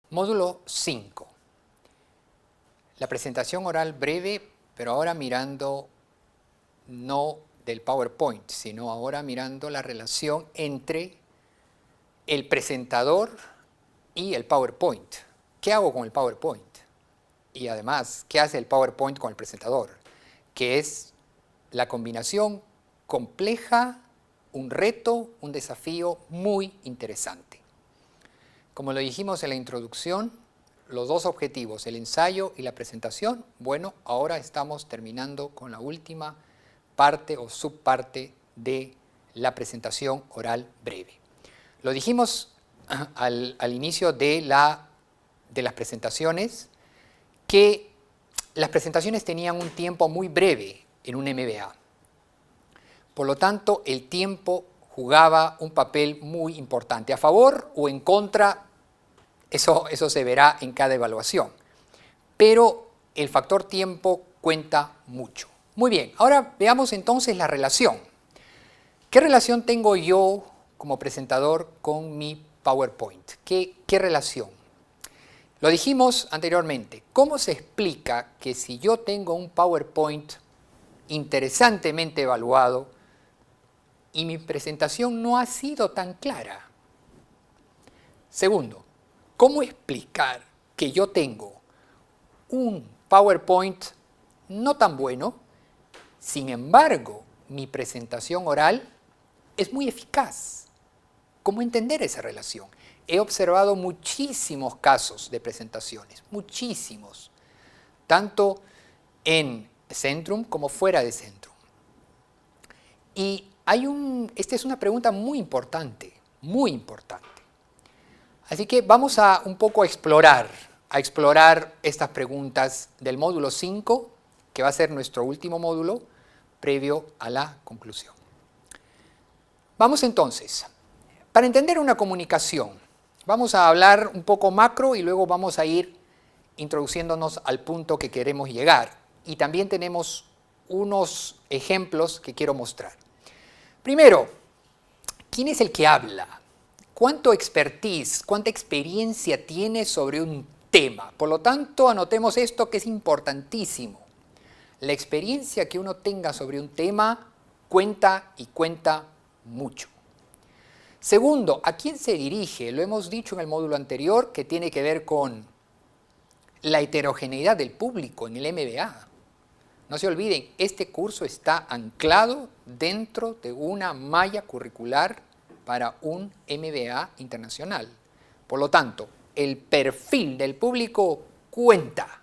Módulo 5. La presentación oral breve, pero ahora mirando no del PowerPoint, sino ahora mirando la relación entre el presentador y el PowerPoint. ¿Qué hago con el PowerPoint? Y además, ¿qué hace el PowerPoint con el presentador? Que es la combinación compleja, un reto, un desafío muy interesante. Como lo dijimos en la introducción, los dos objetivos, el ensayo y la presentación, bueno, ahora estamos terminando con la última parte o subparte de la presentación oral breve. Lo dijimos al inicio de las presentaciones, que las presentaciones tenían un tiempo muy breve en un MBA. Por lo tanto, el tiempo jugaba un papel muy importante, a favor o en contra. Eso se verá en cada evaluación. Pero el factor tiempo cuenta mucho. Muy bien, ahora veamos entonces la relación. ¿Qué relación tengo yo como presentador con mi PowerPoint? ¿Qué relación? Lo dijimos anteriormente. ¿Cómo se explica que si yo tengo un PowerPoint interesantemente evaluado y mi presentación no ha sido tan clara? Segundo, ¿cómo explicar que yo tengo un PowerPoint no tan bueno, sin embargo, mi presentación oral es muy eficaz? ¿Cómo entender esa relación? He observado muchísimos casos de presentaciones, muchísimos, tanto en Centrum como fuera de Centrum. Y esta es una pregunta muy importante, muy importante. Así que vamos a un poco a explorar estas preguntas del módulo 5, que va a ser nuestro último módulo, previo a la conclusión. Vamos entonces, para entender una comunicación, vamos a hablar un poco macro y luego vamos a ir introduciéndonos al punto que queremos llegar. Y también tenemos unos ejemplos que quiero mostrar. Primero, ¿quién es el que habla? ¿Cuánto expertise, cuánta experiencia tiene sobre un tema? Por lo tanto, anotemos esto que es importantísimo. La experiencia que uno tenga sobre un tema cuenta y cuenta mucho. Segundo, ¿a quién se dirige? Lo hemos dicho en el módulo anterior, que tiene que ver con la heterogeneidad del público en el MBA. No se olviden, este curso está anclado dentro de una malla curricular para un MBA internacional. Por lo tanto, el perfil del público cuenta.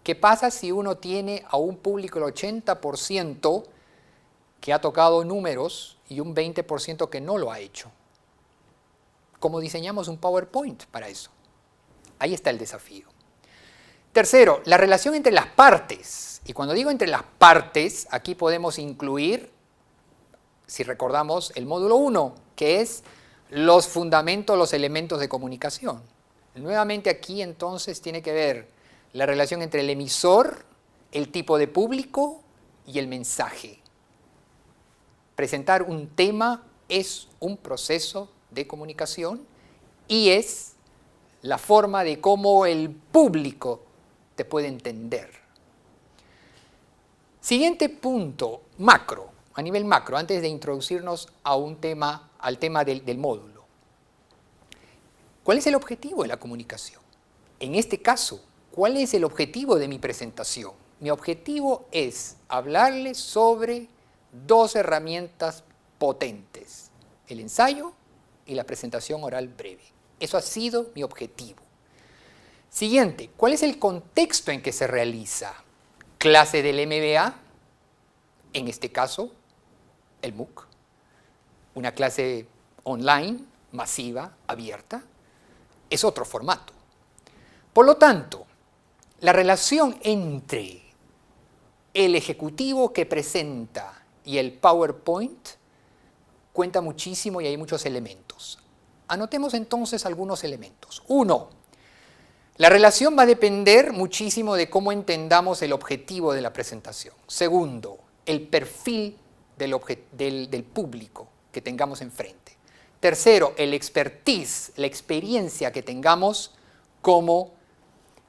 ¿Qué pasa si uno tiene a un público del 80% que ha tocado números y un 20% que no lo ha hecho? ¿Cómo diseñamos un PowerPoint para eso? Ahí está el desafío. Tercero, la relación entre las partes. Y cuando digo entre las partes, aquí podemos incluir, si recordamos, el módulo 1, que es los fundamentos, los elementos de comunicación. Nuevamente aquí entonces tiene que ver la relación entre el emisor, el tipo de público y el mensaje. Presentar un tema es un proceso de comunicación y es la forma de cómo el público te puede entender. Siguiente punto, macro, a nivel macro, antes de introducirnos a al tema del módulo. ¿Cuál es el objetivo de la comunicación? En este caso, ¿cuál es el objetivo de mi presentación? Mi objetivo es hablarles sobre dos herramientas potentes, el ensayo y la presentación oral breve. Eso ha sido mi objetivo. Siguiente, ¿cuál es el contexto en que se realiza? Clase del MBA, en este caso, el MOOC, una clase online, masiva, abierta, es otro formato. Por lo tanto, la relación entre el ejecutivo que presenta y el PowerPoint cuenta muchísimo y hay muchos elementos. Anotemos entonces algunos elementos. Uno, la relación va a depender muchísimo de cómo entendamos el objetivo de la presentación. Segundo, el perfil del público que tengamos enfrente. Tercero, el expertise, la experiencia que tengamos como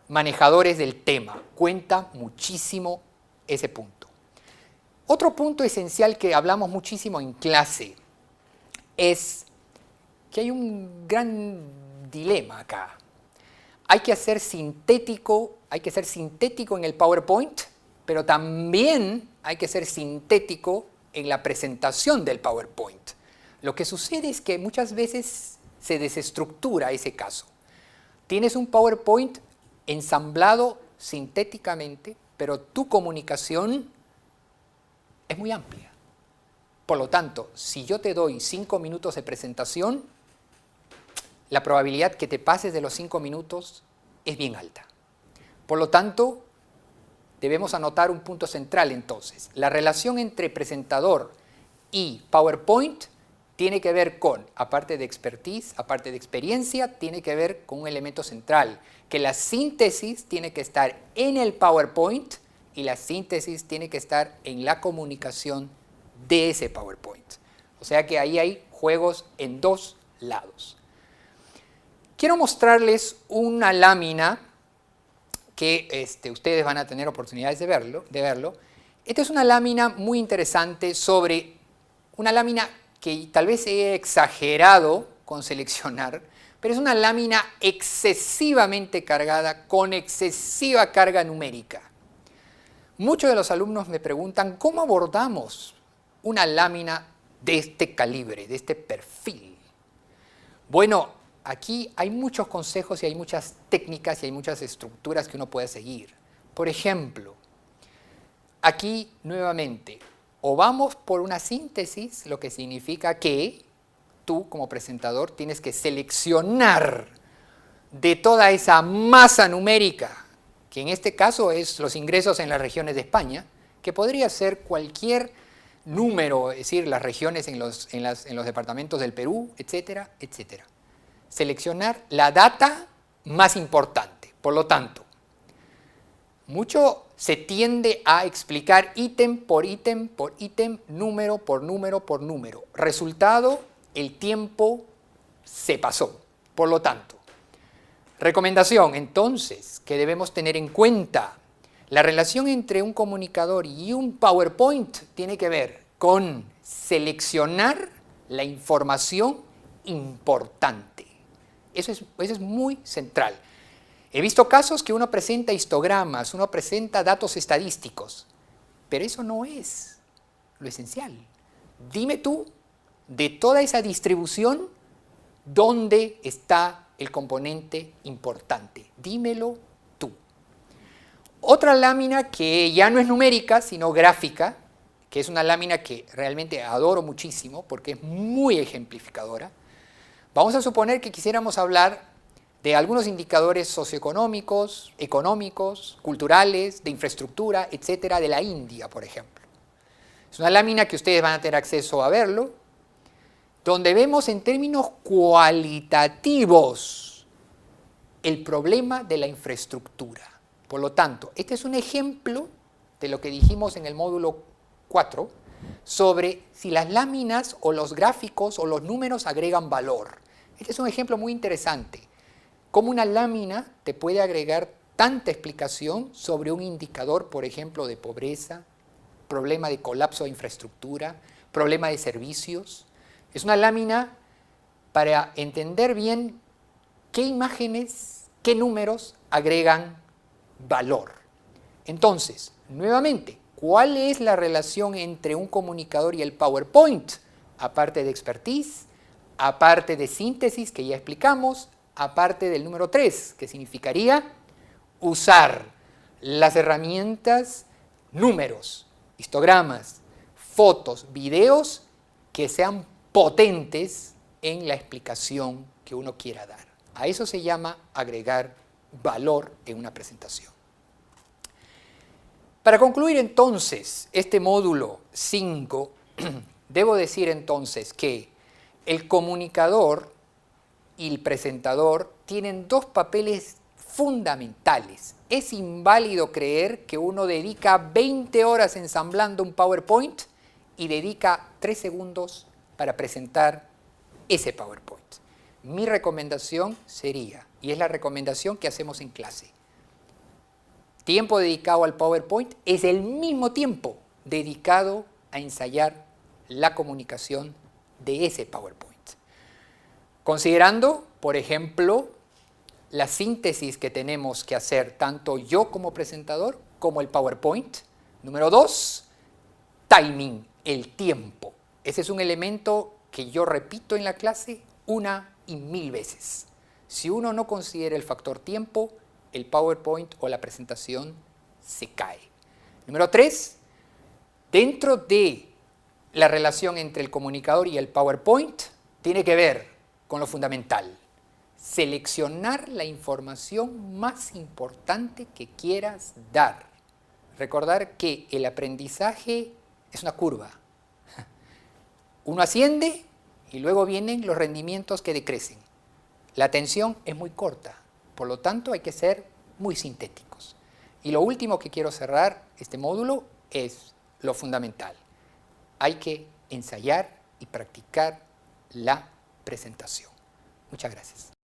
manejadores del tema. Cuenta muchísimo ese punto. Otro punto esencial que hablamos muchísimo en clase es que hay un gran dilema acá. Hay que ser sintético en el PowerPoint, pero también hay que ser sintético en la presentación del PowerPoint. Lo que sucede es que muchas veces se desestructura ese caso. Tienes un PowerPoint ensamblado sintéticamente, pero tu comunicación es muy amplia. Por lo tanto, si yo te doy 5 minutos de presentación, la probabilidad que te pases de los 5 minutos es bien alta. Por lo tanto, debemos anotar un punto central entonces. La relación entre presentador y PowerPoint tiene que ver con, aparte de expertise, aparte de experiencia, tiene que ver con un elemento central, que la síntesis tiene que estar en el PowerPoint y la síntesis tiene que estar en la comunicación de ese PowerPoint. O sea que ahí hay juegos en dos lados. Quiero mostrarles una lámina que ustedes van a tener oportunidades de verlo. Esta es una lámina muy interesante sobre una lámina que tal vez he exagerado con seleccionar, pero es una lámina excesivamente cargada con excesiva carga numérica. Muchos de los alumnos me preguntan cómo abordamos una lámina de este calibre, de este perfil. Bueno, aquí hay muchos consejos y hay muchas técnicas y hay muchas estructuras que uno puede seguir. Por ejemplo, aquí nuevamente, o vamos por una síntesis, lo que significa que tú como presentador tienes que seleccionar de toda esa masa numérica, que en este caso es los ingresos en las regiones de España, que podría ser cualquier número, es decir, las regiones en los departamentos del Perú, etcétera, etcétera. Seleccionar la data más importante. Por lo tanto, mucho se tiende a explicar ítem por ítem por ítem, número por número por número. Resultado, el tiempo se pasó. Por lo tanto, recomendación, entonces, que debemos tener en cuenta. La relación entre un comunicador y un PowerPoint tiene que ver con seleccionar la información importante. Eso es muy central. He visto casos que uno presenta histogramas, uno presenta datos estadísticos, pero eso no es lo esencial. Dime tú, de toda esa distribución, ¿dónde está el componente importante? Dímelo tú. Otra lámina que ya no es numérica, sino gráfica, que es una lámina que realmente adoro muchísimo porque es muy ejemplificadora. Vamos a suponer que quisiéramos hablar de algunos indicadores socioeconómicos, económicos, culturales, de infraestructura, etcétera, de la India, por ejemplo. Es una lámina que ustedes van a tener acceso a verlo, donde vemos en términos cualitativos el problema de la infraestructura. Por lo tanto, este es un ejemplo de lo que dijimos en el módulo 4 sobre si las láminas o los gráficos o los números agregan valor. Este es un ejemplo muy interesante. Cómo una lámina te puede agregar tanta explicación sobre un indicador, por ejemplo, de pobreza, problema de colapso de infraestructura, problema de servicios. Es una lámina para entender bien qué imágenes, qué números agregan valor. Entonces, nuevamente, ¿cuál es la relación entre un comunicador y el PowerPoint? Aparte de expertise, aparte de síntesis, que ya explicamos, aparte del número 3, que significaría usar las herramientas, números, histogramas, fotos, videos, que sean potentes en la explicación que uno quiera dar. A eso se llama agregar valor en una presentación. Para concluir entonces este módulo 5, debo decir entonces que el comunicador y el presentador tienen dos papeles fundamentales. Es inválido creer que uno dedica 20 horas ensamblando un PowerPoint y dedica 3 segundos para presentar ese PowerPoint. Mi recomendación sería y es la recomendación que hacemos en clase. Tiempo dedicado al PowerPoint es el mismo tiempo dedicado a ensayar la comunicación de ese PowerPoint. Considerando, por ejemplo, la síntesis que tenemos que hacer tanto yo como presentador como el PowerPoint. Número 2, timing, el tiempo. Ese es un elemento que yo repito en la clase 1 y 1000 veces. Si uno no considera el factor tiempo, el PowerPoint o la presentación se cae. Número 3, dentro de la relación entre el comunicador y el PowerPoint, tiene que ver con lo fundamental. Seleccionar la información más importante que quieras dar. Recordar que el aprendizaje es una curva. Uno asciende y luego vienen los rendimientos que decrecen. La atención es muy corta, por lo tanto hay que ser muy sintéticos. Y lo último que quiero cerrar este módulo es lo fundamental. Hay que ensayar y practicar la presentación. Muchas gracias.